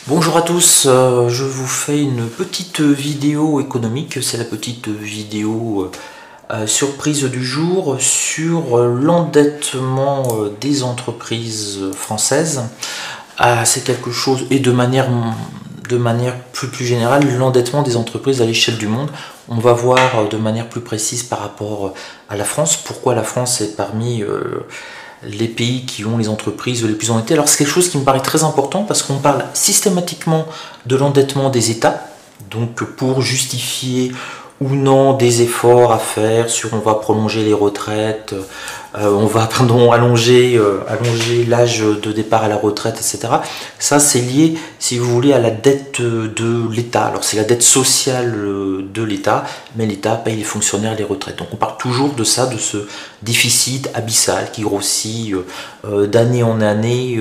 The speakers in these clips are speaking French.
Bonjour à tous, je vous fais une petite vidéo économique, c'est la petite vidéo surprise du jour sur l'endettement des entreprises françaises. C'est quelque chose, et de manière plus générale, l'endettement des entreprises à l'échelle du monde. On va voir de manière plus précise par rapport à la France, pourquoi la France est parmi les pays qui ont les entreprises les plus endettées. Alors c'est quelque chose qui me paraît très important parce qu'on parle systématiquement de l'endettement des États, donc pour justifier ou non des efforts à faire sur on va prolonger les retraites, on va allonger l'âge de départ à la retraite, etc. Ça c'est lié, si vous voulez, à la dette de l'État. Alors c'est la dette sociale de l'État, mais l'État paye les fonctionnaires les retraites. Donc on parle toujours de ça, de ce déficit abyssal qui grossit d'année en année,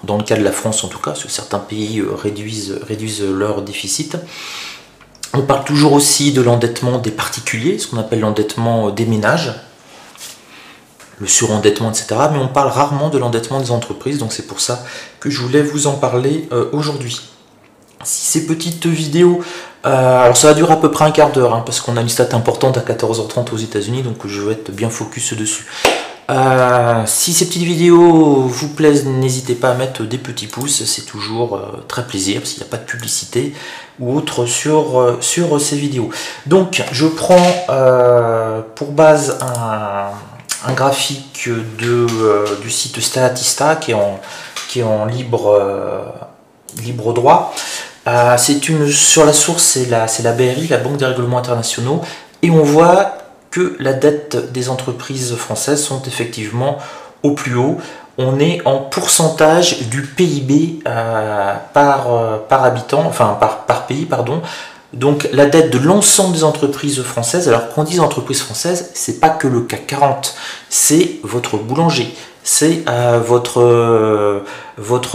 dans le cas de la France en tout cas, parce que certains pays réduisent leur déficit. On parle toujours aussi de l'endettement des particuliers, ce qu'on appelle l'endettement des ménages, le surendettement, etc. Mais on parle rarement de l'endettement des entreprises, donc c'est pour ça que je voulais vous en parler aujourd'hui. Si ces petites vidéos, alors ça va durer à peu près un quart d'heure, parce qu'on a une stat importante à 14h30 aux États-Unis, donc je vais être bien focus dessus. Si ces petites vidéos vous plaisent, n'hésitez pas à mettre des petits pouces, c'est toujours très plaisir, parce qu'il n'y a pas de publicité ou autre sur ces vidéos. Donc je prends pour base un graphique du site Statista qui est en libre droit. Sur la source, c'est la BRI, la Banque des règlements internationaux, et on voit que la dette des entreprises françaises sont effectivement au plus haut. On est en pourcentage du PIB par habitant, enfin par pays, pardon. Donc la dette de l'ensemble des entreprises françaises, alors quand on dit entreprises françaises, c'est pas que le CAC 40, c'est votre boulanger, c'est votre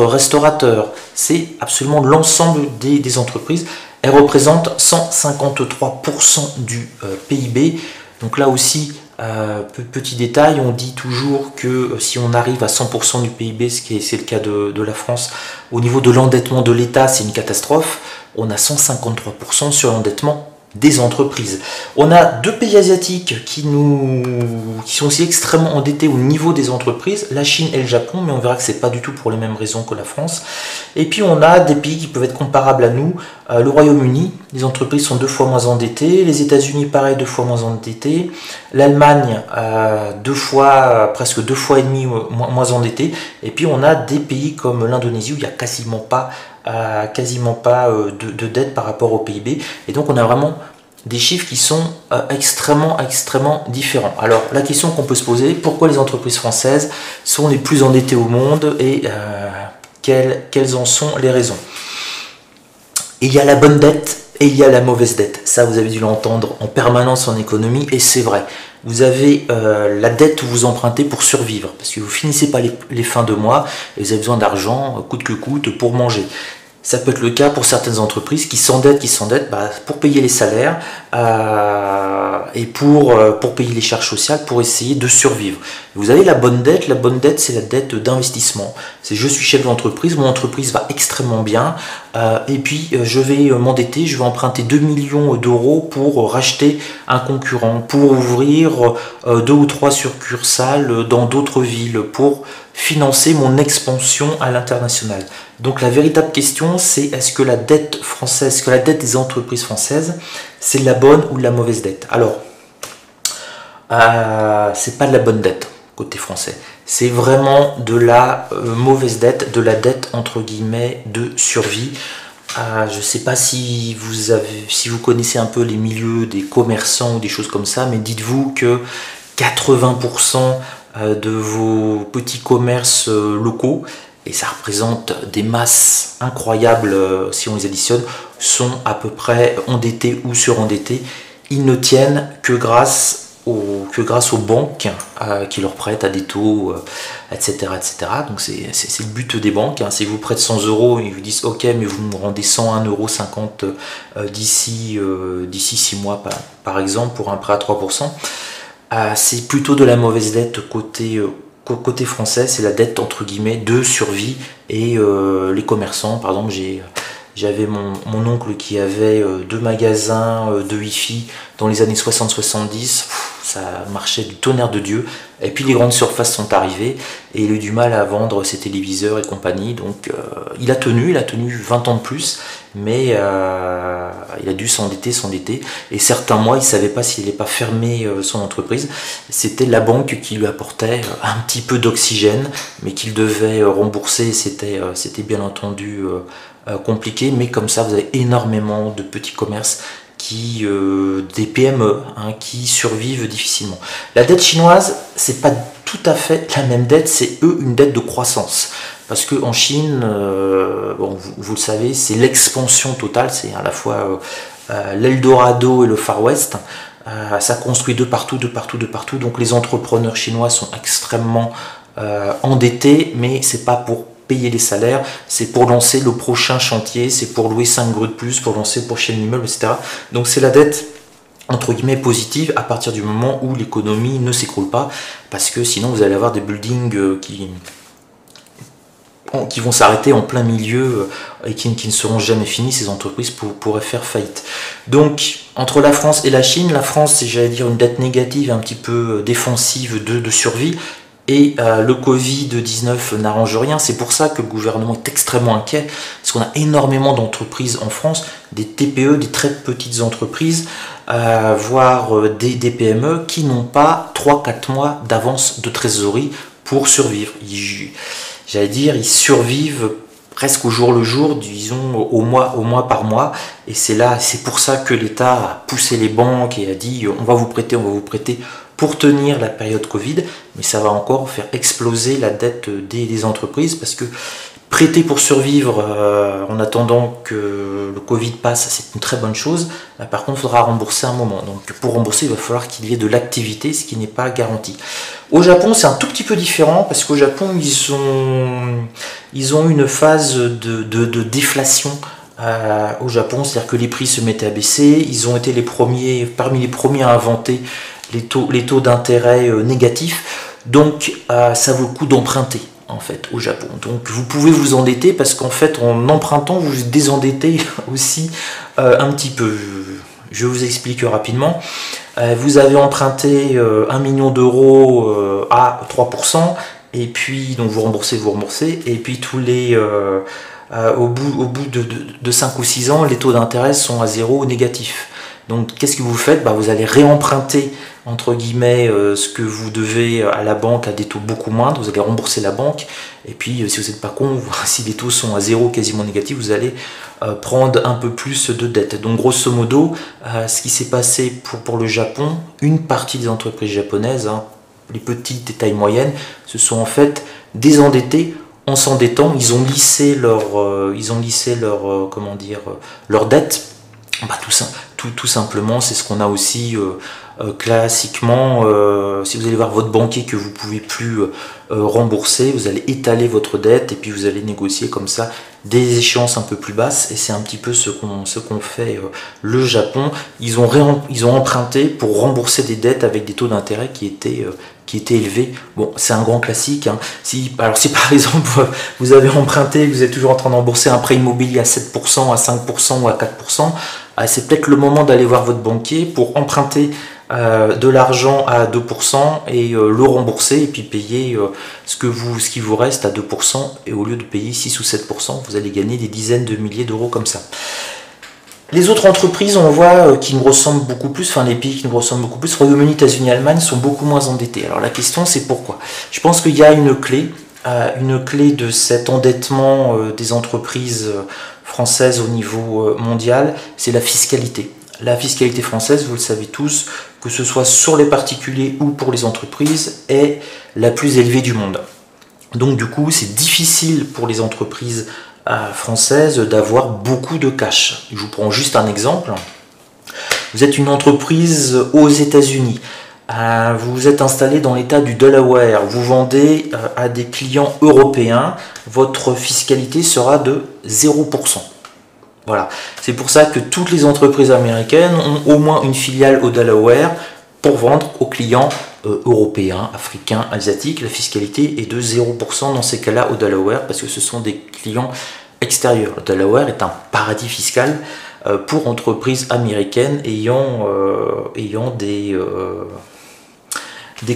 restaurateur, c'est absolument l'ensemble des entreprises. Elles représentent 153% du PIB. Donc là aussi, petit détail, on dit toujours que si on arrive à 100% du PIB, c'est le cas de la France, au niveau de l'endettement de l'État, c'est une catastrophe. On a 153% sur l'endettement des entreprises. On a deux pays asiatiques qui sont aussi extrêmement endettés au niveau des entreprises, la Chine et le Japon, mais on verra que c'est pas du tout pour les mêmes raisons que la France. Et puis on a des pays qui peuvent être comparables à nous, le Royaume-Uni, les entreprises sont 2 fois moins endettées, les États-Unis pareil 2 fois moins endettées, l'Allemagne presque 2 fois et demi moins endettée, et puis on a des pays comme l'Indonésie où il n'y a quasiment pas de dette par rapport au PIB, et donc on a vraiment des chiffres qui sont extrêmement différents. Alors la question qu'on peut se poser, pourquoi les entreprises françaises sont les plus endettées au monde et quelles en sont les raisons? Il y a la bonne dette et il y a la mauvaise dette. Ça, vous avez dû l'entendre en permanence en économie, et c'est vrai. Vous avez la dette où vous empruntez pour survivre, parce que vous finissez pas les fins de mois et vous avez besoin d'argent, coûte que coûte, pour manger. Ça peut être le cas pour certaines entreprises qui s'endettent pour payer les salaires et pour payer les charges sociales, pour essayer de survivre. Vous avez la bonne dette. La bonne dette, c'est la dette d'investissement. C'est je suis chef d'entreprise, mon entreprise va extrêmement bien, et puis je vais m'endetter, je vais emprunter 2 millions d'euros pour racheter un concurrent, pour ouvrir 2 ou 3 succursales dans d'autres villes, pour financer mon expansion à l'international. Donc la véritable question, c'est est-ce que la dette française, que la dette des entreprises françaises, c'est de la bonne ou de la mauvaise dette? Alors, c'est pas de la bonne dette côté français, c'est vraiment de la mauvaise dette, de la dette entre guillemets de survie. Je ne sais pas si vous connaissez un peu les milieux des commerçants ou des choses comme ça, mais dites-vous que 80% de vos petits commerces locaux, et ça représente des masses incroyables si on les additionne, sont à peu près endettés ou surendettés. Ils ne tiennent que grâce aux banques qui leur prêtent à des taux, etc., etc. Donc c'est le but des banques. Si vous prêtez 100 euros, ils vous disent ok, mais vous me rendez 101,50 € d'ici 6 mois par exemple, pour un prêt à 3%. C'est plutôt de la mauvaise dette côté côté français, c'est la dette entre guillemets de survie, et les commerçants, par exemple, j'avais mon oncle qui avait 2 magasins de Wi-Fi dans les années 60-70, ça marchait du tonnerre de Dieu, et puis les grandes surfaces sont arrivées, et il a eu du mal à vendre ses téléviseurs et compagnie, donc il a tenu 20 ans de plus, mais il a dû s'endetter, et certains mois il ne savait pas s'il n'allait pas fermer son entreprise. C'était la banque qui lui apportait un petit peu d'oxygène, mais qu'il devait rembourser, c'était bien entendu compliqué, mais comme ça vous avez énormément de petits commerces des PME qui survivent difficilement. La dette chinoise, c'est pas tout à fait la même dette, c'est une dette de croissance. Parce que en Chine, bon, vous le savez, c'est l'expansion totale, c'est à la fois l'Eldorado et le Far West. Ça construit de partout. Donc les entrepreneurs chinois sont extrêmement endettés, mais c'est pas pour payer les salaires, c'est pour lancer le prochain chantier, c'est pour louer 5 grues de plus, pour lancer le prochain immeuble, etc. Donc c'est la dette entre guillemets positive à partir du moment où l'économie ne s'écroule pas, parce que sinon vous allez avoir des buildings qui vont s'arrêter en plein milieu et qui ne seront jamais finis. Ces entreprises pourraient faire faillite. Donc entre la France et la Chine, la France c'est, j'allais dire, une dette négative un petit peu défensive de survie. Et le Covid-19 n'arrange rien, c'est pour ça que le gouvernement est extrêmement inquiet, parce qu'on a énormément d'entreprises en France, des TPE, des très petites entreprises, voire des PME qui n'ont pas 3-4 mois d'avance de trésorerie pour survivre. J'allais dire, ils survivent presque au jour le jour, disons au mois par mois, et c'est pour ça que l'État a poussé les banques et a dit on va vous prêter pour tenir la période Covid, mais ça va encore faire exploser la dette des entreprises, parce que prêter pour survivre en attendant que le Covid passe, c'est une très bonne chose. Par contre, il faudra rembourser un moment. Donc pour rembourser, il va falloir qu'il y ait de l'activité, ce qui n'est pas garanti. Au Japon, c'est un tout petit peu différent, parce qu'au Japon, ils ont une phase de déflation. Au Japon, c'est-à-dire que les prix se mettaient à baisser. Ils ont été parmi les premiers à inventer les taux d'intérêt négatifs, donc ça vaut le coup d'emprunter en fait au Japon. Donc vous pouvez vous endetter, parce qu'en fait en empruntant vous vous désendettez aussi un petit peu. Je vous explique rapidement. Vous avez emprunté 1 million d'euros à 3%, et puis donc vous remboursez, et puis tous les au bout de 5 ou 6 ans, les taux d'intérêt sont à 0 ou négatifs. Donc qu'est-ce que vous faites? Vous allez réemprunter entre guillemets ce que vous devez à la banque à des taux beaucoup moindres, vous allez rembourser la banque, et puis si vous n'êtes pas con, si les taux sont à 0, quasiment négatifs, vous allez prendre un peu plus de dette. Donc grosso modo, ce qui s'est passé pour le Japon, une partie des entreprises japonaises, les petites et tailles moyennes, se sont en fait désendettées. En s'endettant, ils ont lissé leur dette. Tout simplement, c'est ce qu'on a aussi classiquement. Si vous allez voir votre banquier que vous ne pouvez plus rembourser, vous allez étaler votre dette, et puis vous allez négocier comme ça des échéances un peu plus basses, et c'est un petit peu ce qu'ont fait le Japon. Ils ont emprunté pour rembourser des dettes avec des taux d'intérêt qui étaient élevés. Bon, c'est un grand classique. Si par exemple vous avez emprunté, vous êtes toujours en train de rembourser un prêt immobilier à 7%, à 5% ou à 4%, c'est peut-être le moment d'aller voir votre banquier pour emprunter de l'argent à 2% et le rembourser, et puis payer ce qui vous reste à 2%, et au lieu de payer 6 ou 7%, vous allez gagner des dizaines de milliers d'euros comme ça. Les autres entreprises, on voit, qui nous ressemblent beaucoup plus, les pays qui nous ressemblent beaucoup plus, Royaume-Uni, États-Unis, Allemagne, sont beaucoup moins endettés. Alors la question, c'est pourquoi? Je pense qu'il y a une clé de cet endettement des entreprises françaises au niveau mondial, c'est la fiscalité. La fiscalité française, vous le savez tous, que ce soit sur les particuliers ou pour les entreprises, est la plus élevée du monde. Donc du coup, c'est difficile pour les entreprises françaises d'avoir beaucoup de cash. Je vous prends juste un exemple. Vous êtes une entreprise aux États-Unis. Vous êtes installé dans l'état du Delaware. Vous vendez à des clients européens. Votre fiscalité sera de 0%. Voilà. C'est pour ça que toutes les entreprises américaines ont au moins une filiale au Delaware pour vendre aux clients européens, africains, asiatiques. La fiscalité est de 0% dans ces cas-là au Delaware parce que ce sont des clients extérieurs. Le Delaware est un paradis fiscal pour entreprises américaines ayant des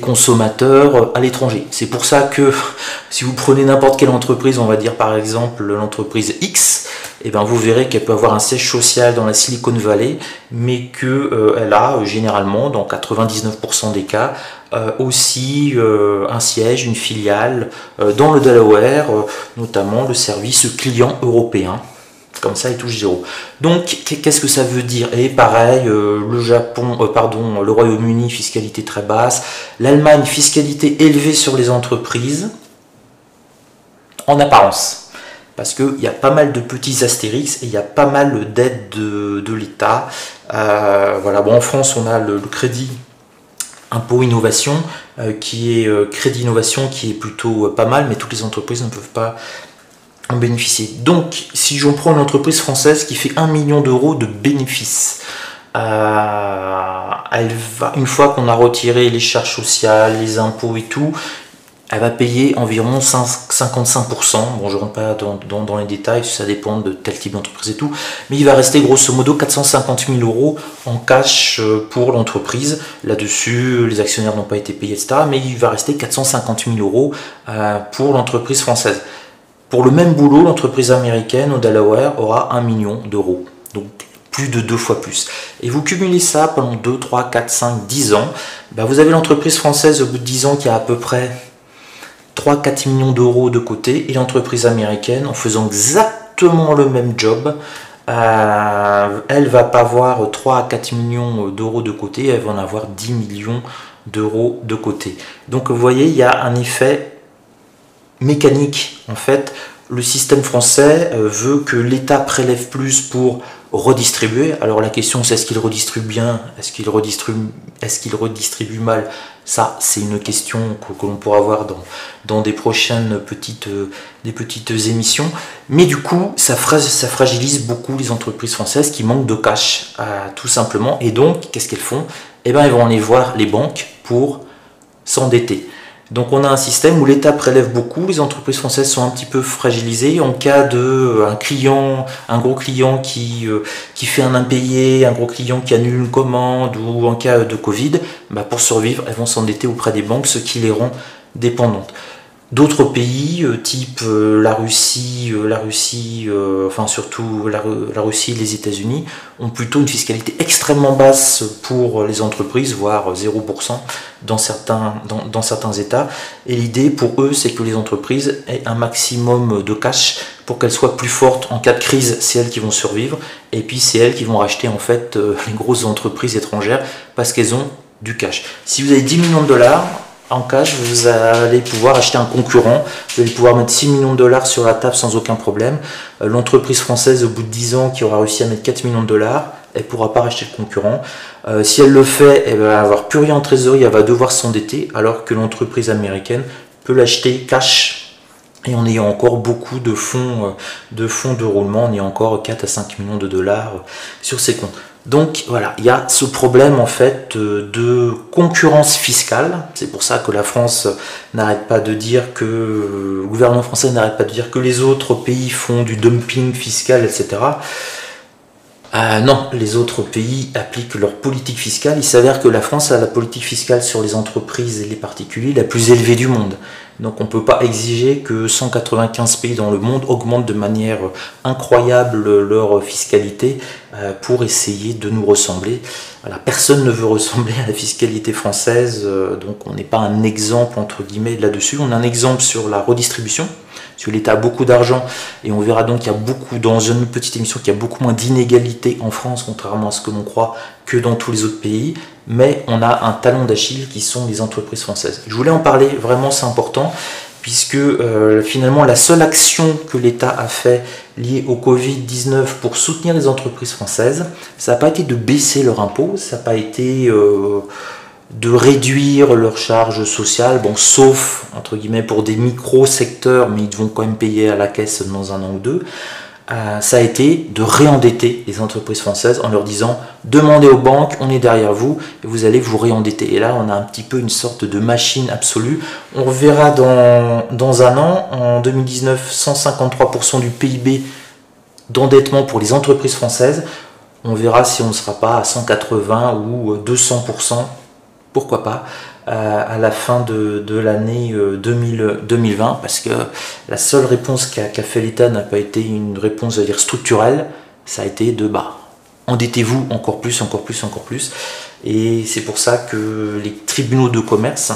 consommateurs à l'étranger. C'est pour ça que si vous prenez n'importe quelle entreprise, on va dire par exemple l'entreprise X, et bien vous verrez qu'elle peut avoir un siège social dans la Silicon Valley, mais qu'elle a généralement, dans 99% des cas, aussi un siège, une filiale dans le Delaware, notamment le service client européen. Comme ça, il touche 0. Donc, qu'est-ce que ça veut dire? Et pareil, le Royaume-Uni, fiscalité très basse. L'Allemagne, fiscalité élevée sur les entreprises, en apparence. Parce qu'il y a pas mal de petits astérix et il y a pas mal d'aides de l'État. Voilà. Bon, en France, on a le crédit impôt innovation, qui est plutôt pas mal, mais toutes les entreprises ne peuvent pas en bénéficier. Donc, si j'en prends une entreprise française qui fait 1 million d'euros de bénéfices, elle va, une fois qu'on a retiré les charges sociales, les impôts et tout, elle va payer environ 55%. Bon, je ne rentre pas dans les détails, ça dépend de tel type d'entreprise et tout, mais il va rester grosso modo 450 000 euros en cash pour l'entreprise. Là-dessus, les actionnaires n'ont pas été payés, etc., mais il va rester 450 000 euros pour l'entreprise française. Pour le même boulot, l'entreprise américaine au Delaware aura 1 million d'euros. Donc plus de 2 fois plus. Et vous cumulez ça pendant 2, 3, 4, 5, 10 ans. Ben vous avez l'entreprise française au bout de 10 ans qui a à peu près 3-4 millions d'euros de côté. Et l'entreprise américaine, en faisant exactement le même job, elle va pas avoir 3 à 4 millions d'euros de côté, elle va en avoir 10 millions d'euros de côté. Donc vous voyez, il y a un effet mécanique. En fait, le système français veut que l'État prélève plus pour redistribuer. Alors la question c'est, est-ce qu'il redistribue bien, est-ce qu'il redistribue mal? Ça, c'est une question que l'on pourra voir dans des prochaines petites émissions. Mais du coup, ça fragilise beaucoup les entreprises françaises qui manquent de cash, tout simplement. Et donc, qu'est-ce qu'elles font? Eh bien, elles vont aller voir les banques pour s'endetter. Donc on a un système où l'État prélève beaucoup, les entreprises françaises sont un petit peu fragilisées. En cas de un gros client qui fait un impayé, un gros client qui annule une commande, ou en cas de Covid, bah pour survivre, elles vont s'endetter auprès des banques, ce qui les rend dépendantes. D'autres pays, type la Russie, enfin surtout la Russie et les États-Unis, ont plutôt une fiscalité extrêmement basse pour les entreprises, voire 0% dans certains États. Et l'idée pour eux, c'est que les entreprises aient un maximum de cash pour qu'elles soient plus fortes en cas de crise. C'est elles qui vont survivre, et puis c'est elles qui vont racheter en fait les grosses entreprises étrangères parce qu'elles ont du cash. Si vous avez 10 millions de dollars, en cash, vous allez pouvoir acheter un concurrent, vous allez pouvoir mettre 6 millions de dollars sur la table sans aucun problème. L'entreprise française, au bout de 10 ans, qui aura réussi à mettre 4 millions de dollars, elle ne pourra pas racheter le concurrent. Si elle le fait, elle va avoir plus rien en trésorerie, elle va devoir s'endetter, alors que l'entreprise américaine peut l'acheter cash et en ayant encore beaucoup de fonds de roulement, en ayant encore 4 à 5 millions de dollars sur ses comptes. Donc voilà, il y a ce problème en fait de concurrence fiscale. C'est pour ça que la France n'arrête pas de dire que, le gouvernement français n'arrête pas de dire que les autres pays font du dumping fiscal, etc. Non, les autres pays appliquent leur politique fiscale. Il s'avère que la France a la politique fiscale sur les entreprises et les particuliers la plus élevée du monde. Donc on ne peut pas exiger que 195 pays dans le monde augmentent de manière incroyable leur fiscalité pour essayer de nous ressembler. Voilà, personne ne veut ressembler à la fiscalité française, donc on n'est pas un exemple entre guillemets là-dessus. On a un exemple sur la redistribution, parce que l'État a beaucoup d'argent, et on verra donc qu'il y a beaucoup, dans une petite émission, qu'il y a beaucoup moins d'inégalités en France, contrairement à ce que l'on croit, que dans tous les autres pays. Mais on a un talon d'Achille qui sont les entreprises françaises. Je voulais en parler, vraiment c'est important, puisque finalement la seule action que l'État a fait liée au Covid-19 pour soutenir les entreprises françaises, ça n'a pas été de baisser leur impôt, ça n'a pas été de réduire leurs charges sociales, bon, sauf entre guillemets pour des micro-secteurs, mais ils vont quand même payer à la caisse dans un an ou deux. ça a été de réendetter les entreprises françaises en leur disant demandez aux banques, on est derrière vous et vous allez vous réendetter. Et là, on a un petit peu une sorte de machine absolue. On reverra dans un an, en 2019, 153% du PIB d'endettement pour les entreprises françaises. On verra si on ne sera pas à 180 ou 200%, pourquoi pas, à la fin de l'année 2020, parce que la seule réponse qu'a fait l'État n'a pas été une réponse, à dire, structurelle, ça a été de endettez-vous encore plus, encore plus, encore plus. Et c'est pour ça que les tribunaux de commerce,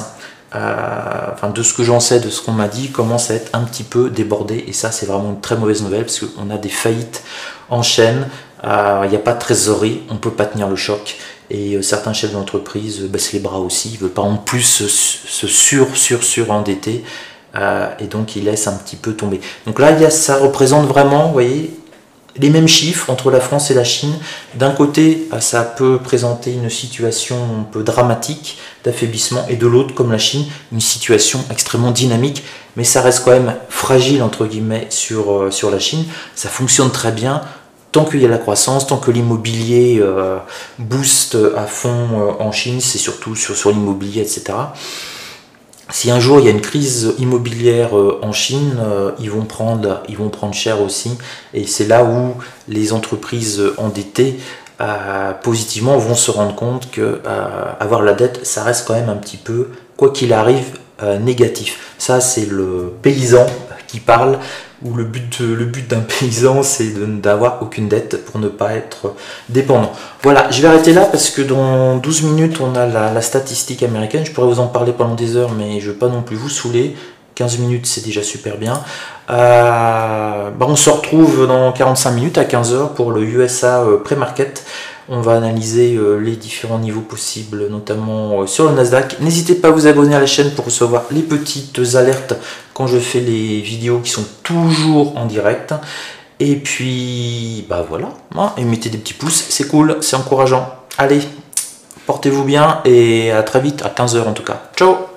enfin de ce que j'en sais, de ce qu'on m'a dit, commencent à être un petit peu débordés. Et ça, c'est vraiment une très mauvaise nouvelle, parce qu'on a des faillites en chaîne, il n'y a pas de trésorerie, on ne peut pas tenir le choc. Et certains chefs d'entreprise baissent les bras aussi, ils ne veulent pas en plus se surendetter, et donc ils laissent un petit peu tomber. Donc là, ça représente vraiment, vous voyez, les mêmes chiffres entre la France et la Chine. D'un côté, ça peut présenter une situation un peu dramatique d'affaiblissement, et de l'autre, comme la Chine, une situation extrêmement dynamique, mais ça reste quand même fragile, entre guillemets, sur la Chine. Ça fonctionne très bien. Tant qu'il y a la croissance, tant que l'immobilier booste à fond en Chine, c'est surtout sur l'immobilier, etc. Si un jour il y a une crise immobilière en Chine, ils vont prendre cher aussi. Et c'est là où les entreprises endettées, positivement, vont se rendre compte que avoir la dette, ça reste quand même un petit peu, quoi qu'il arrive, négatif. Ça, c'est le paysan qui parle, où le but d'un paysan, c'est d'avoir aucune dette pour ne pas être dépendant. Voilà, je vais arrêter là parce que dans 12 minutes, on a la statistique américaine. Je pourrais vous en parler pendant des heures, mais je ne veux pas non plus vous saouler. 15 minutes, c'est déjà super bien. On se retrouve dans 45 minutes à 15h pour le USA Pre-Market. On va analyser les différents niveaux possibles, notamment sur le Nasdaq. N'hésitez pas à vous abonner à la chaîne pour recevoir les petites alertes quand je fais les vidéos qui sont toujours en direct. Et puis, voilà, et mettez des petits pouces, c'est cool, c'est encourageant. Allez, portez-vous bien et à très vite, à 15h en tout cas. Ciao!